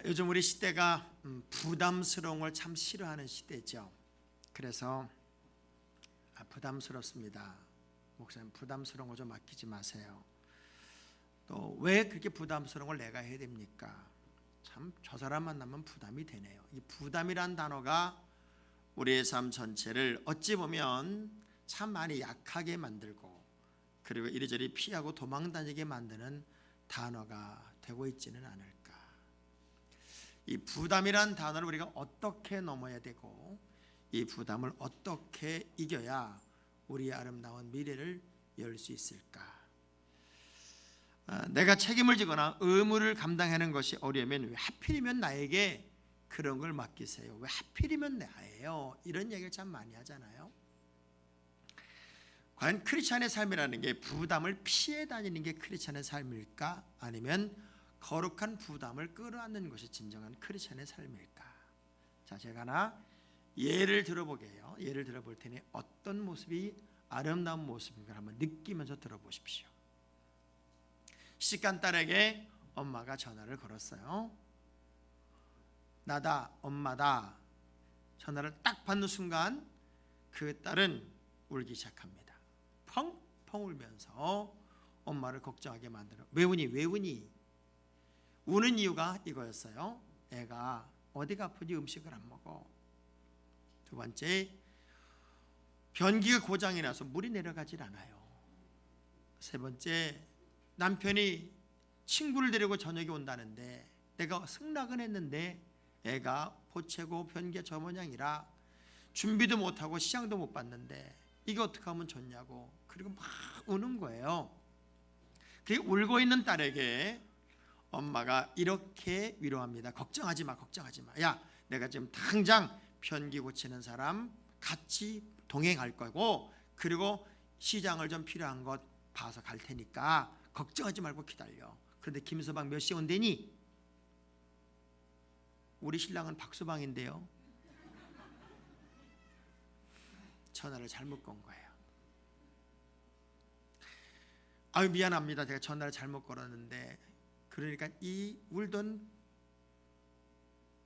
요즘 우리 시대가 부담스러운 걸 참 싫어하는 시대죠. 그래서 부담스럽습니다. 목사님, 부담스러운 거 좀 아끼지 마세요. 또 왜 그렇게 부담스러운 걸 내가 해야 됩니까? 참 저 사람 만나면 부담이 되네요. 이 부담이란 단어가 우리의 삶 전체를 어찌 보면 참 많이 약하게 만들고, 그리고 이리저리 피하고 도망다니게 만드는 단어가 되고 있지는 않을까. 이 부담이란 단어를 우리가 어떻게 넘어야 되고, 이 부담을 어떻게 이겨야 우리의 아름다운 미래를 열 수 있을까? 내가 책임을 지거나 의무를 감당하는 것이 어려우면 왜 하필이면 나에게 그런 걸 맡기세요? 왜 하필이면 나예요? 이런 얘기를 참 많이 하잖아요. 과연 크리스찬의 삶이라는 게 부담을 피해 다니는 게 크리스찬의 삶일까? 아니면 거룩한 부담을 끌어안는 것이 진정한 크리스찬의 삶일까? 자, 제가 하나 예를 들어보게요. 예를 들어볼 테니 어떤 모습이 아름다운 모습인가 한번 느끼면서 들어보십시오. 시집간 딸에게 엄마가 전화를 걸었어요. 나다, 엄마다. 전화를 딱 받는 순간 그 딸은 울기 시작합니다. 펑펑 울면서 엄마를 걱정하게 만들어. 왜 우니? 왜 우니? 우는 이유가 이거였어요. 애가 어디가 아프지 음식을 안 먹어. 두 번째, 변기가 고장이 나서 물이 내려가질 않아요. 세 번째, 남편이 친구를 데리고 저녁에 온다는데 내가 승낙은 했는데 애가 보채고 변기가 저 모양이라 준비도 못하고 시장도 못 봤는데 이게 어떻게 하면 좋냐고. 그리고 막 우는 거예요. 그 울고 있는 딸에게 엄마가 이렇게 위로합니다. 걱정하지 마, 걱정하지 마. 야, 내가 지금 당장 변기 고치는 사람 같이 동행할 거고, 그리고 시장을 좀 필요한 것 봐서 갈 테니까 걱정하지 말고 기다려. 그런데 김서방 몇 시에 온대니? 우리 신랑은 박서방인데요. 전화를 잘못 건 거예요. 아유, 미안합니다. 제가 전화를 잘못 걸었는데. 그러니까 이 울던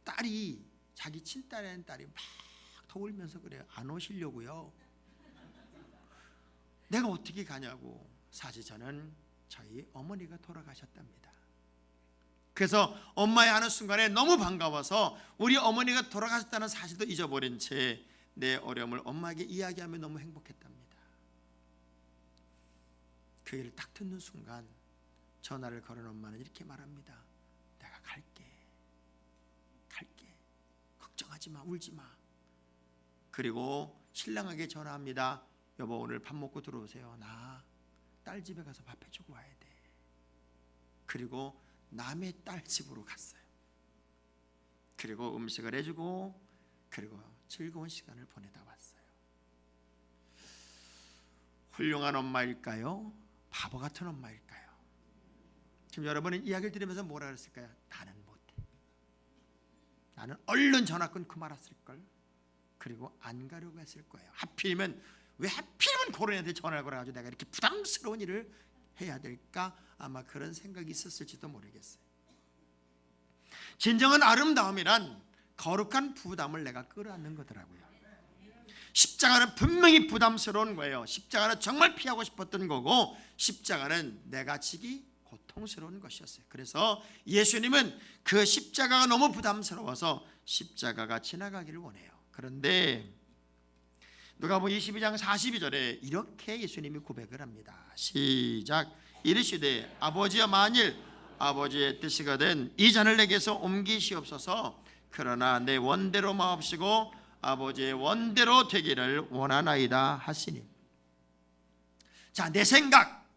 딸이, 자기 친딸이라는 딸이 막 더 울면서 그래요. 안 오시려고요. 내가 어떻게 가냐고. 사실 저는 저희 어머니가 돌아가셨답니다. 그래서 엄마의 하는 순간에 너무 반가워서 우리 어머니가 돌아가셨다는 사실도 잊어버린 채 내 어려움을 엄마에게 이야기하며 너무 행복했답니다. 그 일을 딱 듣는 순간 전화를 걸은 엄마는 이렇게 말합니다. 내가 갈게. 걱정하지 마, 울지 마. 그리고 신랑에게 전화합니다. 여보, 오늘 밥 먹고 들어오세요. 나 딸 집에 가서 밥 해주고 와야 돼. 그리고 남의 딸 집으로 갔어요. 그리고 음식을 해주고, 그리고 즐거운 시간을 보내다 왔어요. 훌륭한 엄마일까요? 바보 같은 엄마일까요? 지금 여러분은 이야기를 들으면서 뭐라 그랬을까요? 나는 못해. 나는 얼른 전화 끊고 말았을걸. 그리고 안 가려고 했을 거예요. 왜 하필이면 그런 애한테 전화를 걸어가지고 내가 이렇게 부담스러운 일을 해야 될까? 아마 그런 생각이 있었을지도 모르겠어요. 진정한 아름다움이란 거룩한 부담을 내가 끌어안는 거더라고요. 십자가는 분명히 부담스러운 거예요. 십자가는 정말 피하고 싶었던 거고, 십자가는 내가 지기 고통스러운 것이었어요. 그래서 예수님은 그 십자가가 너무 부담스러워서 십자가가 지나가기를 원해요. 그런데 누가복음 22장 42절에 이렇게 예수님이 고백을 합니다. 시작. 이르시되 아버지여, 만일 아버지의 뜻이거든 이 잔을 내게서 옮기시옵소서. 그러나 내 원대로 마옵시고 아버지의 원대로 되기를 원하나이다 하시니. 자, 내 생각,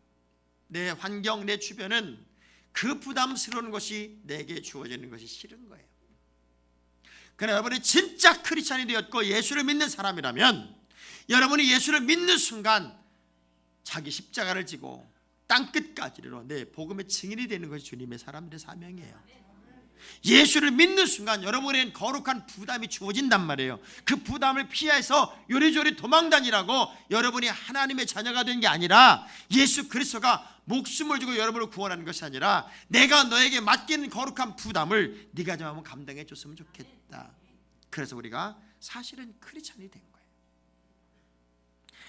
내 환경, 내 주변은 그 부담스러운 것이 내게 주어지는 것이 싫은 거예요. 그러나 여러분이 진짜 크리스찬이 되었고 예수를 믿는 사람이라면, 여러분이 예수를 믿는 순간 자기 십자가를 지고 땅끝까지로 내 복음의 증인이 되는 것이 주님의 사람들의 사명이에요. 예수를 믿는 순간 여러분에겐 거룩한 부담이 주어진단 말이에요. 그 부담을 피해서 요리조리 도망다니라고 여러분이 하나님의 자녀가 된 게 아니라 예수 그리스도가 목숨을 주고 여러분을 구원하는 것이 아니라 내가 너에게 맡기는 거룩한 부담을 네가 좀 한번 감당해 줬으면 좋겠다. 그래서 우리가 사실은 크리스찬이 된 거예요.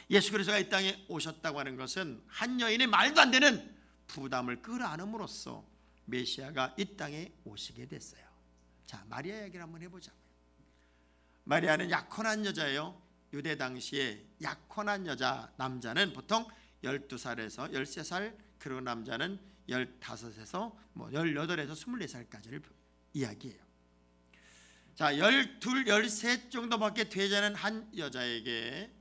예수 그리스도가 이 땅에 오셨다고 하는 것은 한 여인의 말도 안 되는 부담을 끌어안음으로써 메시아가 이 땅에 오시게 됐어요. 자, 마리아 이야기를 한번 해보자고요. 마리아는 약혼한 여자예요. 유대 당시에 약혼한 여자, 남자는 보통 12살에서 13살, 그리고 남자는 15에서 18에서 24살까지를 이야기해요. 자, 12, 13 정도밖에 되지 않은 한 여자에게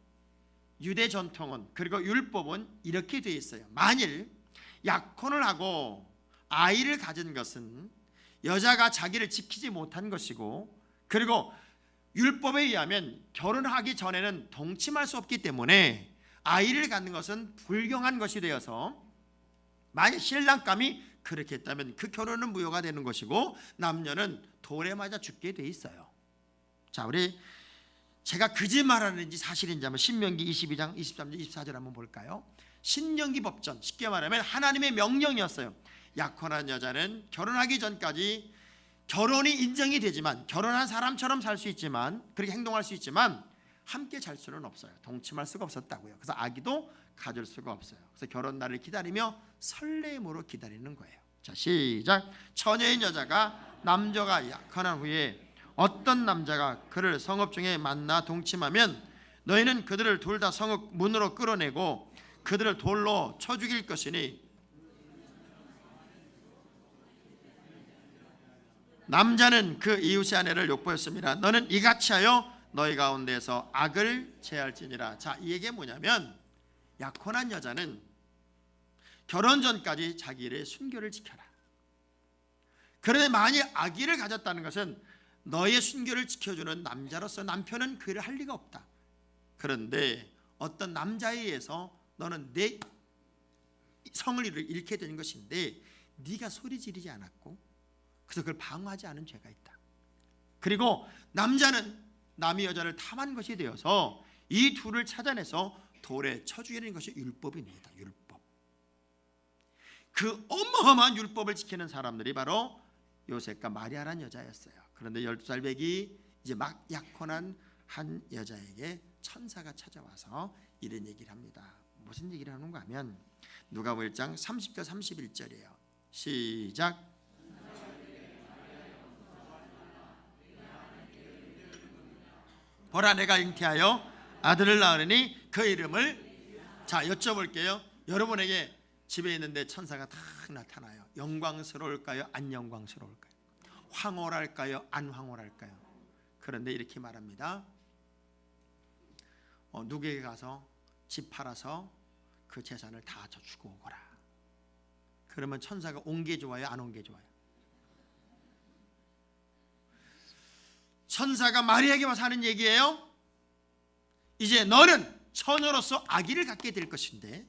유대 전통은, 그리고 율법은 이렇게 되어 있어요. 만일 약혼을 하고 아이를 가진 것은 여자가 자기를 지키지 못한 것이고, 그리고 율법에 의하면 결혼하기 전에는 동침할 수 없기 때문에 아이를 갖는 것은 불경한 것이 되어서, 만약 신랑감이 그렇게 했다면 그 결혼은 무효가 되는 것이고 남녀는 돌에 맞아 죽게 돼 있어요. 자, 우리 제가 거짓말하는지 사실인지 한번 신명기 22장 23절 24절 한번 볼까요? 신명기 법전, 쉽게 말하면 하나님의 명령이었어요. 약혼한 여자는 결혼하기 전까지 결혼이 인정이 되지만, 결혼한 사람처럼 살 수 있지만, 그렇게 행동할 수 있지만 함께 잘 수는 없어요. 동침할 수가 없었다고요. 그래서 아기도 가질 수가 없어요. 그래서 결혼 날을 기다리며 설렘으로 기다리는 거예요. 자, 시작. 처녀인 여자가 남자가 약혼한 후에 어떤 남자가 그를 성읍 중에 만나 동침하면 너희는 그들을 둘 다 성읍 문으로 끌어내고 그들을 돌로 쳐 죽일 것이니, 남자는 그 이웃의 아내를 욕보였습니다. 너는 이같이 하여 너희 가운데서 악을 제할지니라. 자, 이 얘기가 뭐냐면, 약혼한 여자는 결혼 전까지 자기의 순결을 지켜라. 그런데 만일 아기를 가졌다는 것은 너의 순결을 지켜주는 남자로서 남편은 그 일을 할 리가 없다. 그런데 어떤 남자에 의해서 너는 내 성을 잃게 되는 것인데 네가 소리 지르지 않았고, 그래서 그걸 방어하지 않은 죄가 있다. 그리고 남자는 남의 여자를 탐한 것이 되어서 이 둘을 찾아내서 돌에 쳐 죽이는 것이 율법입니다. 율법. 그 어마어마한 율법을 지키는 사람들이 바로 요셉과 마리아라는 여자였어요. 그런데 12살 배기 이제 막 약혼한 한 여자에게 천사가 찾아와서 이런 얘기를 합니다. 무슨 얘기를 하는가 하면 누가복음 1장 30절 31절이에요. 시작. 보라, 내가 잉태하여 아들을 낳으니 그 이름을, 자, 여쭤볼게요. 여러분에게 집에 있는데 천사가 딱 나타나요. 영광스러울까요? 안 영광스러울까요? 황홀할까요? 안 황홀할까요? 그런데 이렇게 말합니다. 누구에게 가서 집 팔아서 그 재산을 다 주고 오거라. 그러면 천사가 온 게 좋아요? 안 온 게 좋아요? 천사가 마리아에게 와서 하는 얘기예요. 이제 너는 처녀로서 아기를 갖게 될 것인데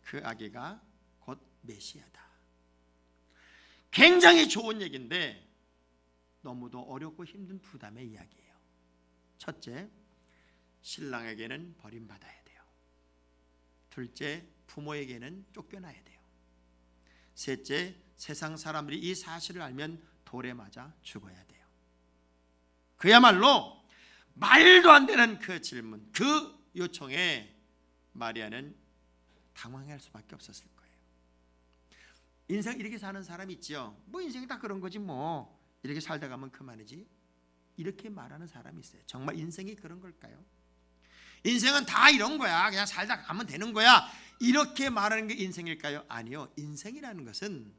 그 아기가 곧 메시아다. 굉장히 좋은 얘기인데 너무도 어렵고 힘든 부담의 이야기예요. 첫째, 신랑에게는 버림받아야 돼요. 둘째, 부모에게는 쫓겨나야 돼요. 셋째, 세상 사람들이 이 사실을 알면 돌에 맞아 죽어야 돼요. 그야말로 말도 안 되는 그 질문, 그 요청에 마리아는 당황할 수밖에 없었을 거예요. 인생 이렇게 사는 사람 있죠. 뭐 인생이 다 그런 거지 뭐, 이렇게 살다 가면 그만이지, 이렇게 말하는 사람이 있어요. 정말 인생이 그런 걸까요? 인생은 다 이런 거야, 그냥 살다 가면 되는 거야, 이렇게 말하는 게 인생일까요? 아니요. 인생이라는 것은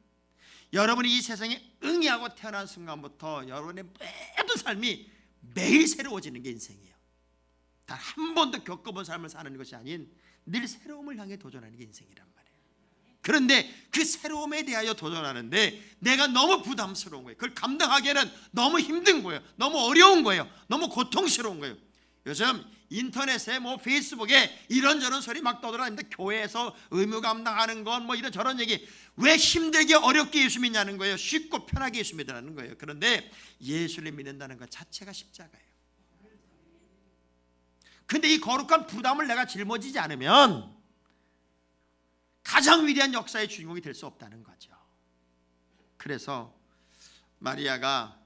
여러분이 이 세상에 응이하고 태어난 순간부터 여러분의 모든 삶이 매일 새로워지는 게 인생이에요. 단 한 번도 겪어본 삶을 사는 것이 아닌 늘 새로움을 향해 도전하는 게 인생이란 말이에요. 그런데 그 새로움에 대하여 도전하는데 내가 너무 부담스러운 거예요. 그걸 감당하기에는 너무 힘든 거예요. 너무 어려운 거예요. 너무 고통스러운 거예요. 요즘 인터넷에 페이스북에 이런저런 소리 막 떠돌아다니는데, 교회에서 의무 감당하는 건 이런저런 얘기, 왜 힘들게 어렵게 예수 믿냐는 거예요. 쉽고 편하게 예수 믿으라는 거예요. 그런데 예수를 믿는다는 것 자체가 십자가예요. 근데 이 거룩한 부담을 내가 짊어지지 않으면 가장 위대한 역사의 주인공이 될 수 없다는 거죠. 그래서 마리아가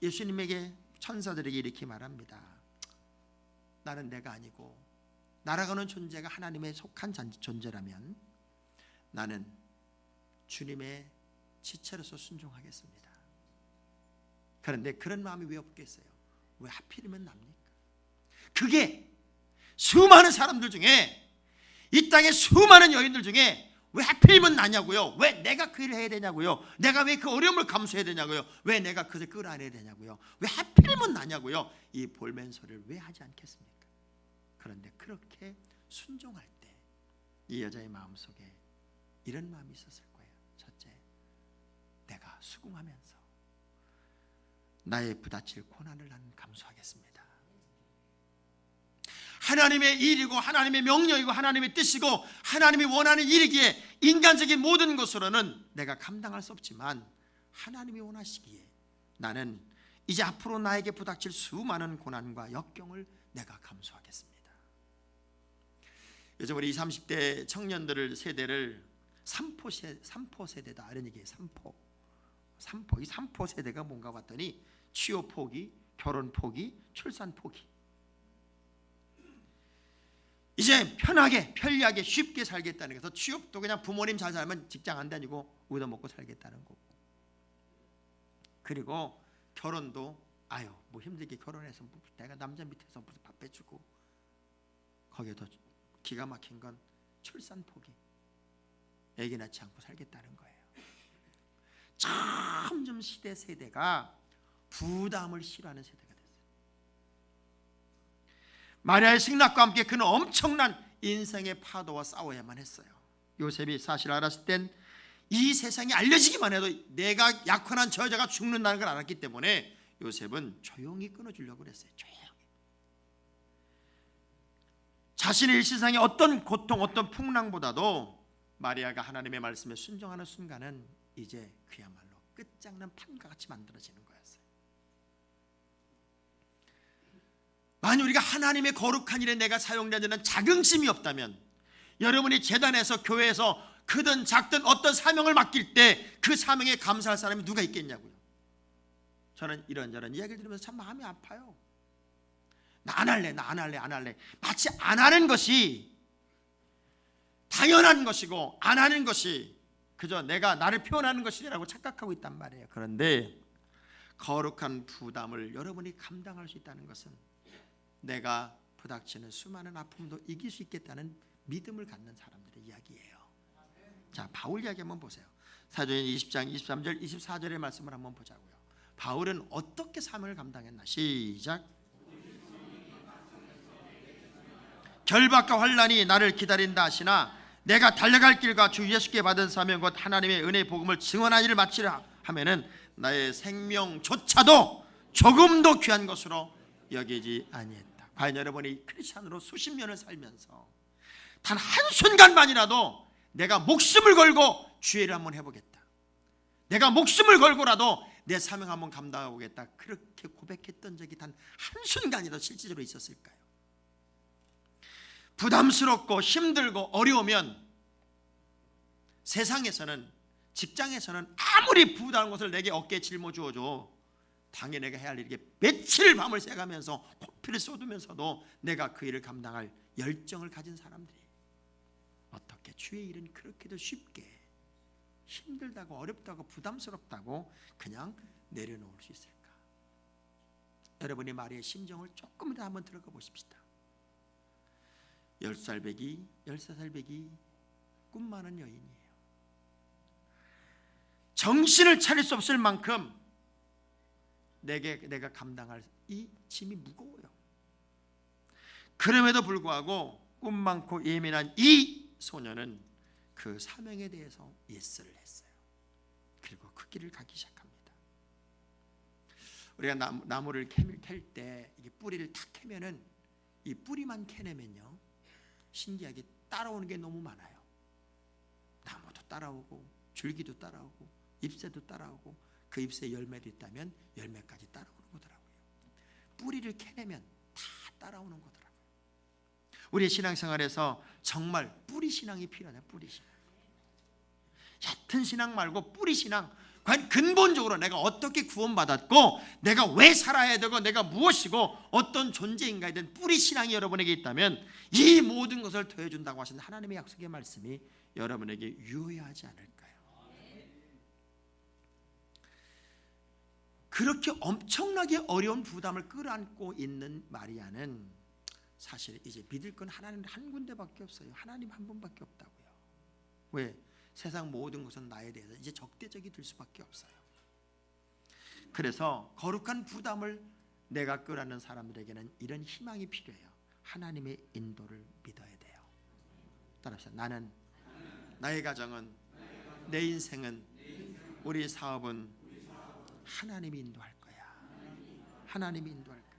예수님에게, 천사들에게 이렇게 말합니다. 나는 내가 아니고 날아가는 존재가 하나님에 속한 존재라면 나는 주님의 지체로서 순종하겠습니다. 그런데 그런 마음이 왜 없겠어요? 왜 하필이면 납니까? 그게 수많은 사람들 중에, 이 땅의 수많은 여인들 중에 왜 하필이면 나냐고요? 왜 내가 그 일을 해야 되냐고요? 내가 왜 그 어려움을 감수해야 되냐고요? 왜 내가 그것을 끌어안아야 되냐고요? 왜 하필이면 나냐고요? 이 볼멘소리를 왜 하지 않겠습니까? 그런데 그렇게 순종할 때 이 여자의 마음속에 이런 마음이 있었을 거예요. 첫째, 내가 수긍하면서 나의 부딪힐 고난을 나는 감수하겠습니다. 하나님의 일이고 하나님의 명령이고 하나님의 뜻이고 하나님이 원하는 일이기에 인간적인 모든 것으로는 내가 감당할 수 없지만 하나님이 원하시기에 나는 이제 앞으로 나에게 부닥칠 수많은 고난과 역경을 내가 감수하겠습니다. 요즘 우리 20, 30대 청년들을 세대를 삼포 세대다 이런 얘기예요. 삼포. 이 삼포 세대가 뭔가 봤더니 취업 포기, 결혼 포기, 출산 포기. 이제 편하게, 편리하게, 쉽게 살겠다는 거죠. 취업도 그냥 부모님 잘 살면 직장 안 다니고 얻어먹고 살겠다는 거고, 그리고 결혼도 아유 뭐 힘들게 결혼해서 내가 남자 밑에서 무슨 밥 해주고, 거기에 더 기가 막힌 건 출산 포기, 애기 낳지 않고 살겠다는 거예요. 점점 세대가 부담을 싫어하는 세대가 됐어요. 마리아의 승낙과 함께 그는 엄청난 인생의 파도와 싸워야만 했어요. 요셉이 사실 알았을 땐 이 세상에 알려지기만 해도 내가 약혼한 저 여자가 죽는다는 걸 알았기 때문에 요셉은 조용히 끊어주려고 그랬어요. 조용히. 자신의 일시상의 어떤 고통, 어떤 풍랑보다도 마리아가 하나님의 말씀에 순종하는 순간은 이제 그야말로 끝장난 판과 같이 만들어지는 거였어요. 만약 우리가 하나님의 거룩한 일에 내가 사용되는 자긍심이 없다면, 여러분이 재단에서 교회에서 크든 작든 어떤 사명을 맡길 때 그 사명에 감사할 사람이 누가 있겠냐고요. 저는 이런저런 이야기를 들으면서 참 마음이 아파요. 나 안 할래. 마치 안 하는 것이 당연한 것이고 안 하는 것이 그저 내가 나를 표현하는 것이라고 착각하고 있단 말이에요. 그런데 거룩한 부담을 여러분이 감당할 수 있다는 것은 내가 부닥치는 수많은 아픔도 이길 수 있겠다는 믿음을 갖는 사람들의 이야기예요. 자, 바울 이야기 한번 보세요. 사도행전 20장 23절 24절의 말씀을 한번 보자고요. 바울은 어떻게 사명을 감당했나? 시작. 결박과 환난이 나를 기다린다 하시나 내가 달려갈 길과 주 예수께 받은 사명 곧 하나님의 은혜의 복음을 증언한 일을 마치려 하면은 나의 생명조차도 조금도 귀한 것으로 여기지 아니했다. 과연 여러분이 크리스찬으로 수십 년을 살면서 단 한순간만이라도 내가 목숨을 걸고 주의 일을 한번 해보겠다, 내가 목숨을 걸고라도 내 사명 한번 감당해보겠다, 그렇게 고백했던 적이 단 한순간이라도 실질적으로 있었을까요? 부담스럽고 힘들고 어려우면 세상에서는, 직장에서는 아무리 부담한 것을 내게 어깨에 짊어주어줘 당연히 내가 해야 할 일이 며칠 밤을 새가면서 코피를 쏟으면서도 내가 그 일을 감당할 열정을 가진 사람들이 어떻게 주의 일은 그렇게도 쉽게 힘들다고 어렵다고 부담스럽다고 그냥 내려놓을 수 있을까? 여러분이 마리아의 심정을 조금 더 한번 들어가 보십시다. 10살 배기, 13살 배기 꿈 많은 여인이에요. 정신을 차릴 수 없을 만큼 내가 감당할 이 짐이 무거워요. 그럼에도 불구하고 꿈 많고 예민한 이 소녀는 그 사명에 대해서 예스를 했어요. 그리고 그 길을 가기 시작합니다. 우리가 나무를 캘 때 이게 뿌리를 탁 캐면은 이 뿌리만 캐내면요 신기하게 따라오는 게 너무 많아요. 나무도 따라오고 줄기도 따라오고 잎새도 따라오고 그 잎새에 열매도 있다면 열매까지 따라오는 거더라고요. 뿌리를 캐내면 다 따라오는 거더라고요. 우리의 신앙생활에서 정말 뿌리 신앙이 필요하다. 뿌리 신앙. 얕은 신앙 말고 뿌리 신앙. 과연 근본적으로 내가 어떻게 구원받았고 내가 왜 살아야 되고 내가 무엇이고 어떤 존재인가에 대한 뿌리 신앙이 여러분에게 있다면 이 모든 것을 더해준다고 하신 하나님의 약속의 말씀이 여러분에게 유효하지 않을까요? 그렇게 엄청나게 어려운 부담을 끌어안고 있는 마리아는 사실 이제 믿을 건 하나님 한 군데밖에 없어요. 하나님 한 분밖에 없다고요. 왜? 세상 모든 것은 나에 대해서 이제 적대적이 될 수밖에 없어요. 그래서 거룩한 부담을 내가 끌어안는 사람들에게는 이런 희망이 필요해요. 하나님의 인도를 믿어야 돼요. 따라합시다. 나는, 나의 가정은, 내 인생은, 우리 사업은 하나님이 인도할 거야. 하나님이 인도할 거야.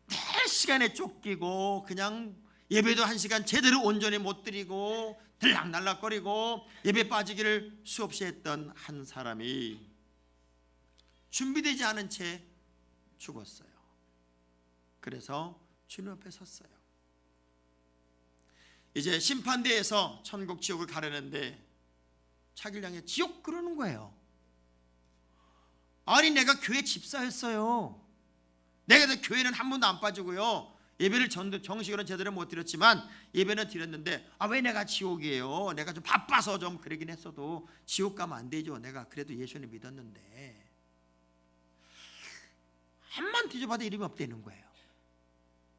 내 시간에 쫓기고 그냥 예배도 한 시간 제대로 온전히 못 드리고 들락날락거리고 예배 빠지기를 수없이 했던 한 사람이 준비되지 않은 채 죽었어요. 그래서 주님 앞에 섰어요. 이제 심판대에서 천국 지옥을 가려는데 자기를 향해 지옥 그러는 거예요. 아니 내가 교회 집사였어요. 내가 교회는 한 번도 안 빠지고요. 예배를 정식으로는 제대로 못 드렸지만 예배는 드렸는데 왜 내가 지옥이에요? 내가 좀 바빠서 좀 그러긴 했어도 지옥 가면 안 되죠. 내가 그래도 예수님 믿었는데 한만 뒤져봐도 이름이 없다는 거예요.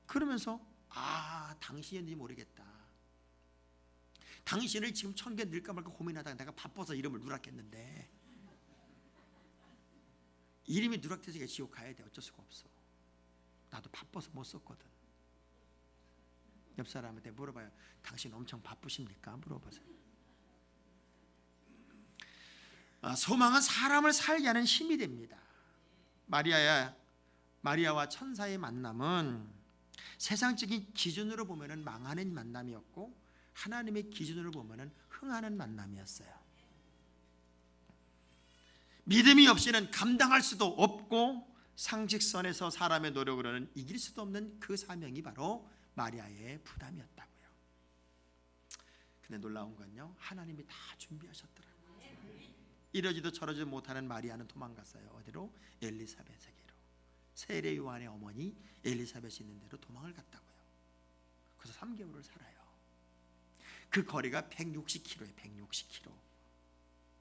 그러면서 당신인지 모르겠다. 당신을 지금 천국에 넣을까 말까 고민하다가 내가 바빠서 이름을 누락했는데 이름이 누락돼서 지옥 가야 돼. 어쩔 수가 없어. 나도 바빠서 못 썼거든. 옆 사람한테 물어봐요. 당신 엄청 바쁘십니까? 물어보세요. 소망은 사람을 살게 하는 힘이 됩니다. 마리아와 천사의 만남은 세상적인 기준으로 보면은 망하는 만남이었고 하나님의 기준으로 보면은 흥하는 만남이었어요. 믿음이 없이는 감당할 수도 없고 상식선에서 사람의 노력으로는 이길 수도 없는 그 사명이 바로 마리아의 부담이었다고요. 근데 놀라운 건요, 하나님이 다 준비하셨더라고요. 이러지도 저러지도 못하는 마리아는 도망갔어요. 어디로? 엘리사벳에게로. 세례 요한의 어머니 엘리사벳이 있는 데로 도망을 갔다고요. 그래서 3개월을 살아요. 그 거리가 160km예요. 160km.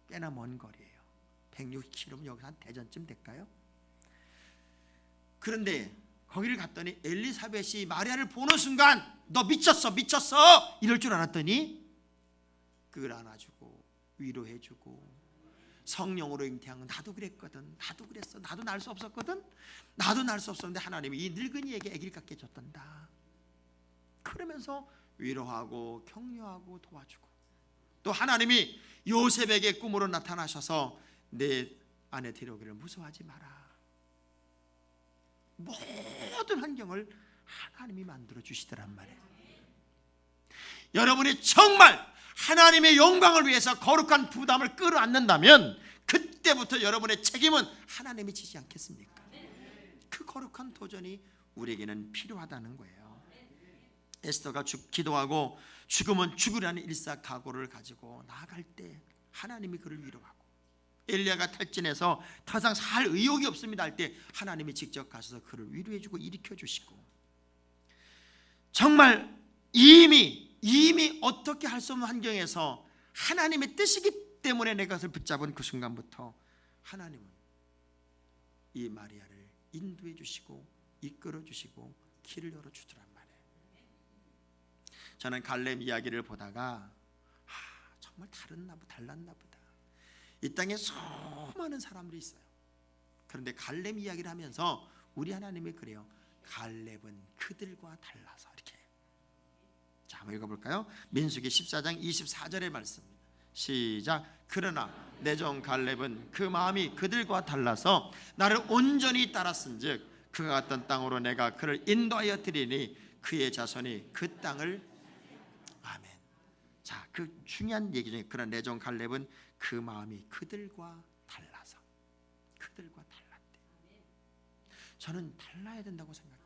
꽤나 먼 거리예요. 160km면 여기서 한 대전쯤 될까요? 그런데 거기를 갔더니 엘리사벳이 마리아를 보는 순간 너 미쳤어 이럴 줄 알았더니 그걸 안아주고 위로해주고 성령으로 잉태한 나도 그랬거든. 나도 그랬어. 나도 날 수 없었거든. 나도 날 수 없었는데 하나님이 이 늙은이에게 아기를 갖게 해줬단다. 그러면서 위로하고 격려하고 도와주고 또 하나님이 요셉에게 꿈으로 나타나셔서 내 아내 데려오기를 무서워하지 마라. 모든 환경을 하나님이 만들어 주시더란 말이에요. 여러분이 정말 하나님의 영광을 위해서 거룩한 부담을 끌어안는다면 그때부터 여러분의 책임은 하나님이 지지 않겠습니까? 그 거룩한 도전이 우리에게는 필요하다는 거예요. 에스더가 기도하고 죽으면 죽으라는 일사각오를 가지고 나아갈 때 하나님이 그를 위로하고 엘리야가 탈진해서 더 이상 살 의욕이 없습니다 할 때 하나님이 직접 가셔서 그를 위로해주고 일으켜주시고 정말 이미 어떻게 할 수 없는 환경에서 하나님의 뜻이기 때문에 내가 그것을 붙잡은 그 순간부터 하나님은 이 마리아를 인도해 주시고 이끌어 주시고 길을 열어주더란 말이에요. 저는 갈렙 이야기를 보다가 정말 달랐나 보다. 이 땅에 수많은 사람들이 있어요. 그런데 갈렙 이야기를 하면서 우리 하나님이 그래요. 갈렙은 그들과 달라서 이렇게. 자, 한번 읽어볼까요? 민수기 14장 24절의 말씀입니다. 시작. 그러나 내 종 갈렙은 그 마음이 그들과 달라서 나를 온전히 따랐은즉 그가 갔던 땅으로 내가 그를 인도하여 드리니 그의 자손이 그 땅을 아멘. 자, 그 중요한 얘기 중에 그러나 내 종 갈렙은 그 마음이 그들과 달라서 그들과 달랐대. 저는 달라야 된다고 생각해요.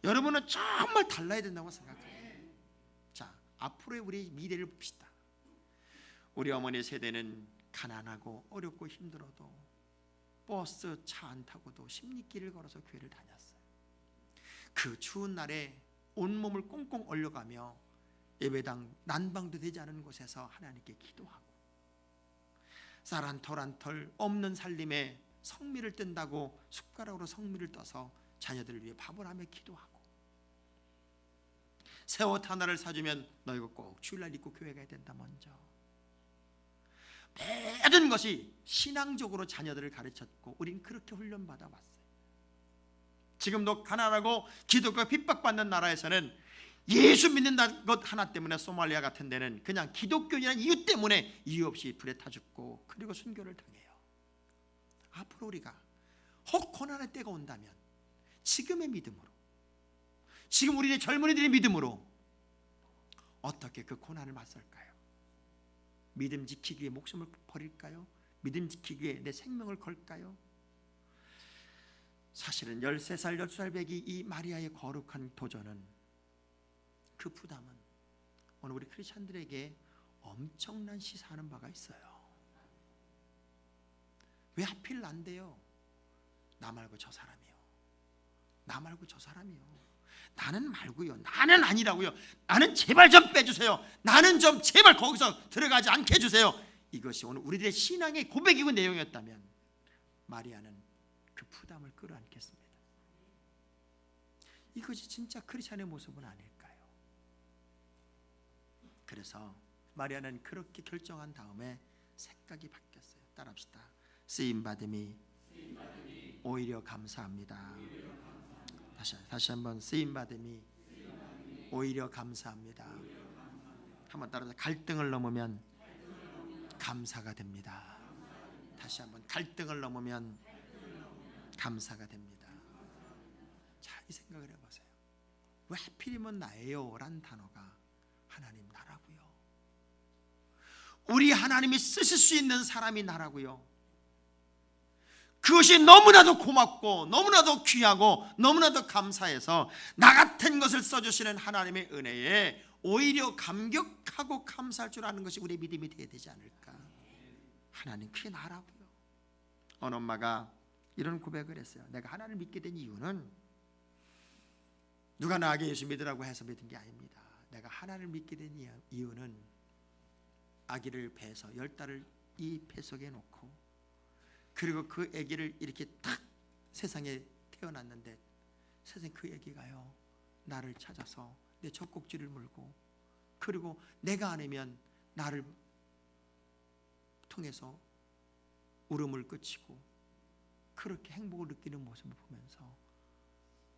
여러분은 정말 달라야 된다고 생각해요. 자, 앞으로의 우리 미래를 봅시다. 우리 어머니 세대는 가난하고 어렵고 힘들어도 버스 차 안 타고도 10리길을 걸어서 교회를 다녔어요. 그 추운 날에 온몸을 꽁꽁 얼려가며 예배당 난방도 되지 않은 곳에서 하나님께 기도하고, 쌀 한 털 한 털 없는 살림에 성미를 뜬다고 숟가락으로 성미를 떠서 자녀들을 위해 밥을 하며 기도하고, 새 옷 하나를 사주면 너 이거 꼭 주일날 입고 교회 가야 된다. 먼저 모든 것이 신앙적으로 자녀들을 가르쳤고, 우린 그렇게 훈련받아 왔어요. 지금도 가난하고 기독교가 핍박받는 나라에서는 예수 믿는 것 하나 때문에, 소말리아 같은 데는 그냥 기독교인이라는 이유 때문에 이유 없이 불에 타 죽고 그리고 순교를 당해요. 앞으로 우리가 혹 고난의 때가 온다면 지금의 믿음으로, 지금 우리의 젊은이들의 믿음으로 어떻게 그 고난을 맞설까요? 믿음 지키기 위해 목숨을 버릴까요? 믿음 지키기 위해 내 생명을 걸까요? 사실은 13살 12살 배기 이 마리아의 거룩한 도전은, 그 부담은 오늘 우리 크리스찬들에게 엄청난 시사하는 바가 있어요. 왜 하필 난데요? 나 말고 저 사람이요. 나 말고 저 사람이요. 나는 말고요. 나는 아니라고요. 나는 제발 좀 빼주세요. 나는 좀 제발 거기서 들어가지 않게 해주세요. 이것이 오늘 우리들의 신앙의 고백이고 내용이었다면 마리아는 그 부담을 끌어안겠습니다. 이것이 진짜 크리스찬의 모습은 아닐까요? 그래서 마리아는 그렇게 결정한 다음에 생각이 바뀌었어요. 따라합시다. 쓰임받음이 오히려 감사합니다. 다시 한번, 쓰임받음이 오히려 감사합니다. 한번 따라서, 갈등을 넘으면 감사가 됩니다. 다시 한번, 갈등을 넘으면 감사가 됩니다. 자, 이 생각을 해보세요. 왜 하필이면 나예요? 라는 단어가 하나님 나라고요. 우리 하나님이 쓰실 수 있는 사람이 나라고요. 그것이 너무나도 고맙고 너무나도 귀하고 너무나도 감사해서 나 같은 것을 써주시는 하나님의 은혜에 오히려 감격하고 감사할 줄 아는 것이 우리의 믿음이 되어야 되지 않을까. 하나님 그게 나라고요. 어느 엄마가 이런 고백을 했어요. 내가 하나님을 믿게 된 이유는 누가 나에게 예수 믿으라고 해서 믿은 게 아닙니다. 내가 하나님을 믿게 된 이유는 아기를 배에서 10달을 이 배 속에 놓고, 그리고 그 아기를 이렇게 탁 세상에 태어났는데, 세상에 그 아기가요 나를 찾아서 내 젖꼭지를 물고, 그리고 내가 아니면 나를 통해서 울음을 그치고 그렇게 행복을 느끼는 모습을 보면서,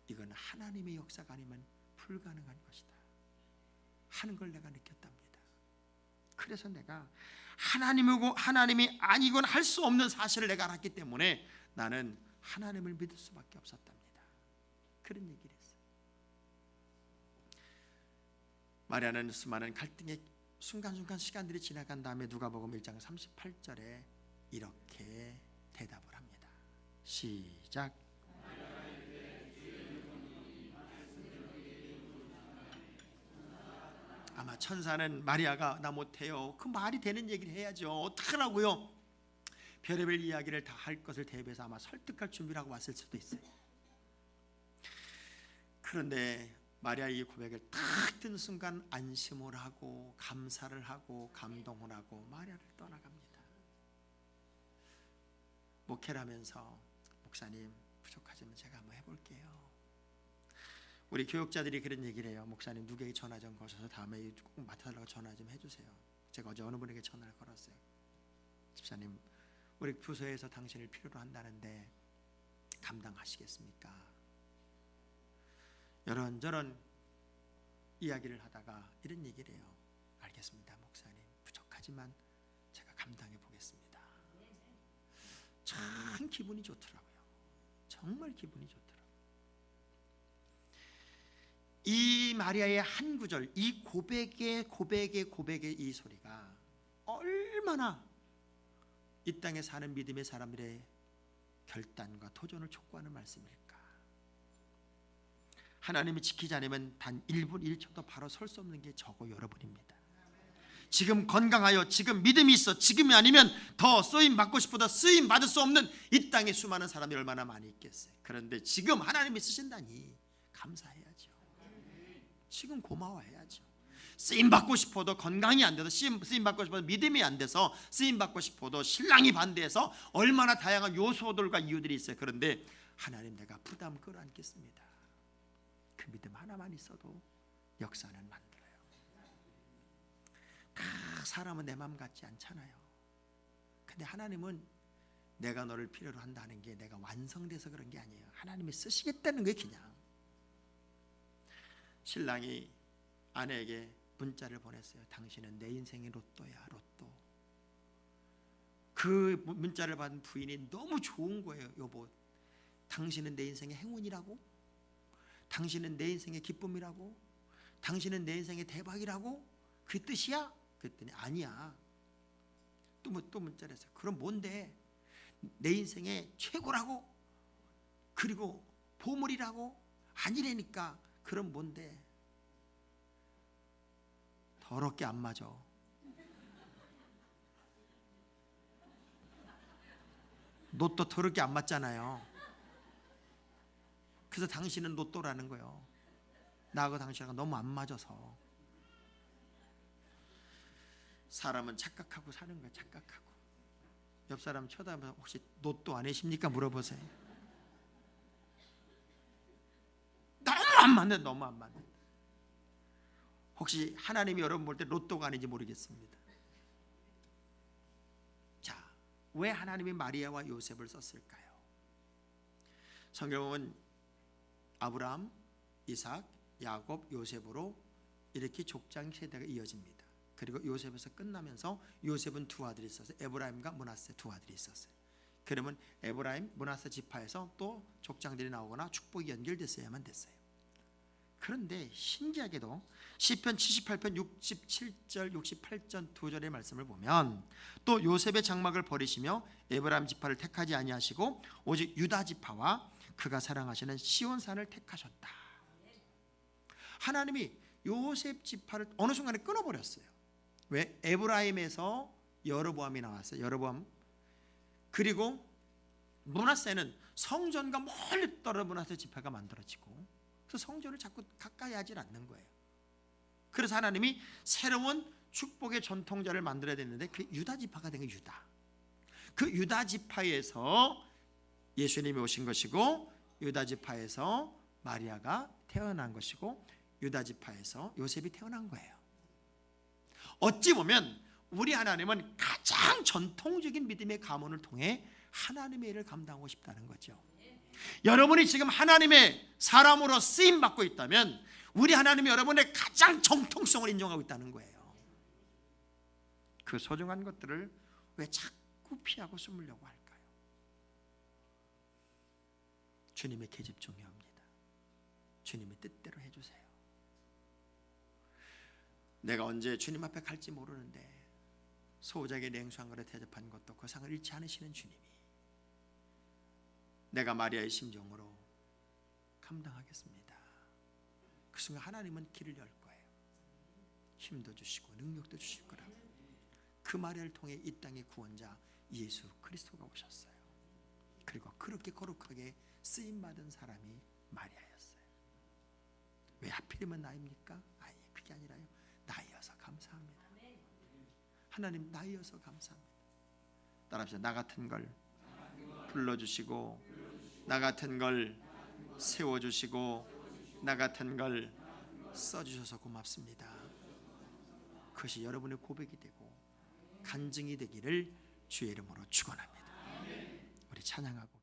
이건 하나님의 역사가 아니면 불가능한 것이다 하는 걸 내가 느꼈답니다. 그래서 내가 하나님이 아니건 할 수 없는 사실을 내가 알았기 때문에 나는 하나님을 믿을 수밖에 없었답니다. 그런 얘기를 했어요. 마리아는 수많은 갈등의 순간순간 시간들이 지나간 다음에 누가복음 1장 38절에 이렇게 대답을 합니다. 시작. 아마 천사는 마리아가 나 못해요, 그 말이 되는 얘기를 해야죠, 어떡하라고요, 별의별 이야기를 다 할 것을 대비해서 아마 설득할 준비를 하고 왔을 수도 있어요. 그런데 마리아의 고백을 딱 듣는 순간 안심을 하고 감사를 하고 감동을 하고 마리아를 떠나갑니다. 목회를 하면서, 목사님 부족하지만 제가 한번 해볼게요. 우리 교육자들이 그런 얘기를 해요. 목사님 누구에게 전화 좀 거셔서 다음에 꼭 맡아달라고 전화 좀 해주세요. 제가 어제 어느 분에게 전화를 걸었어요. 집사님 우리 부서에서 당신을 필요로 한다는데 감당하시겠습니까? 이런저런 이야기를 하다가 이런 얘기를 해요. 알겠습니다 목사님, 부족하지만 제가 감당해 보겠습니다. 참 기분이 좋더라고요. 정말 기분이 좋더라고요. 이 마리아의 한 구절, 이 고백의 이 소리가 얼마나 이 땅에 사는 믿음의 사람들의 결단과 도전을 촉구하는 말씀일까. 하나님이 지키지 않으면 단 1분 1초도 바로 설 수 없는 게 저고 여러분입니다. 지금 건강하여 지금 믿음이 있어 지금이 아니면 더 쓰임 받고 싶어도 쓰임 받을 수 없는 이 땅에 수많은 사람이 얼마나 많이 있겠어요. 그런데 지금 하나님이 쓰신다니 감사해야죠. 지금 고마워해야죠. 쓰임 받고 싶어도 건강이 안 돼서 쓰임 받고 싶어도 믿음이 안 돼서 쓰임 받고 싶어도 신랑이 반대해서 얼마나 다양한 요소들과 이유들이 있어요. 그런데 하나님 내가 부담 끌어안겠습니다. 그 믿음 하나만 있어도 역사는 만들어요. 다 사람은 내 마음 같지 않잖아요. 근데 하나님은 내가 너를 필요로 한다는 게 내가 완성돼서 그런 게 아니에요. 하나님이 쓰시겠다는 게 그냥. 신랑이 아내에게 문자를 보냈어요. 당신은 내 인생의 로또야, 로또. 그 문자를 받은 부인이 너무 좋은 거예요. 여보, 당신은 내 인생의 행운이라고? 당신은 내 인생의 기쁨이라고? 당신은 내 인생의 대박이라고? 그 뜻이야? 그랬더니 아니야. 또 문자를 했어요. 그럼 뭔데? 내 인생의 최고라고? 그리고 보물이라고? 아니라니까. 그럼 뭔데? 더럽게 안 맞아. 로또 더럽게 안 맞잖아요. 그래서 당신은 로또라는 거예요. 나하고 당신하고 너무 안 맞아서. 사람은 착각하고 사는 거야. 착각하고. 옆 사람 쳐다보면서 혹시 로또 아니십니까? 물어보세요. 너무 안 맞네. 너무 안 맞네. 혹시 하나님이 여러분 볼 때 로또가 아닌지 모르겠습니다. 자, 왜 하나님이 마리아와 요셉을 썼을까요? 성경 보면 아브라함, 이삭, 야곱, 요셉으로 이렇게 족장 세대가 이어집니다. 그리고 요셉에서 끝나면서 요셉은 두 아들이 있었어요. 에브라임과 므낫세 두 아들이 있었어요. 그러면 에브라임, 므낫세 지파에서 또 족장들이 나오거나 축복이 연결됐어야만 됐어요. 그런데 신기하게도 시편 78편 67절 68절 두 절의 말씀을 보면 또 요셉의 장막을 버리시며 에브라임 지파를 택하지 아니하시고 오직 유다 지파와 그가 사랑하시는 시온산을 택하셨다. 하나님이 요셉 지파를 어느 순간에 끊어버렸어요. 왜? 에브라임에서 여로보암이 나왔어요. 여로보암. 그리고 므낫세는 성전과 멀리 떨어진 므낫세 지파가 만들어지고 그래서 성전을 자꾸 가까이 하질 않는 거예요. 그래서 하나님이 새로운 축복의 전통자를 만들어야 되는데 그 유다 지파가 된 거예요. 유다. 그 유다 지파에서 예수님이 오신 것이고 유다 지파에서 마리아가 태어난 것이고 유다 지파에서 요셉이 태어난 거예요. 어찌 보면 우리 하나님은 가장 전통적인 믿음의 가문을 통해 하나님의 일을 감당하고 싶다는 거죠. 여러분이 지금 하나님의 사람으로 쓰임 받고 있다면 우리 하나님이 여러분의 가장 정통성을 인정하고 있다는 거예요. 그 소중한 것들을 왜 자꾸 피하고 숨으려고 할까요? 주님의 계집 중요합니다. 주님의 뜻대로 해주세요. 내가 언제 주님 앞에 갈지 모르는데 소작의 냉수한 그릇 대접한 것도 그 상을 잃지 않으시는 주님이 내가 마리아의 심정으로 감당하겠습니다. 그 순간 하나님은 길을 열 거예요. 힘도 주시고 능력도 주실 거라고. 그 마리아를 통해 이 땅의 구원자 예수 그리스도가 오셨어요. 그리고 그렇게 거룩하게 쓰임받은 사람이 마리아였어요. 왜 하필이면 나입니까? 아니 그게 아니라요. 나이어서 감사합니다. 하나님 나이어서 감사합니다. 따라합시다. 나 같은 걸 불러주시고 나 같은 걸 세워주시고 나 같은 걸 써주셔서 고맙습니다. 그것이 여러분의 고백이 되고 간증이 되기를 주의 이름으로 축원합니다. 우리 찬양하고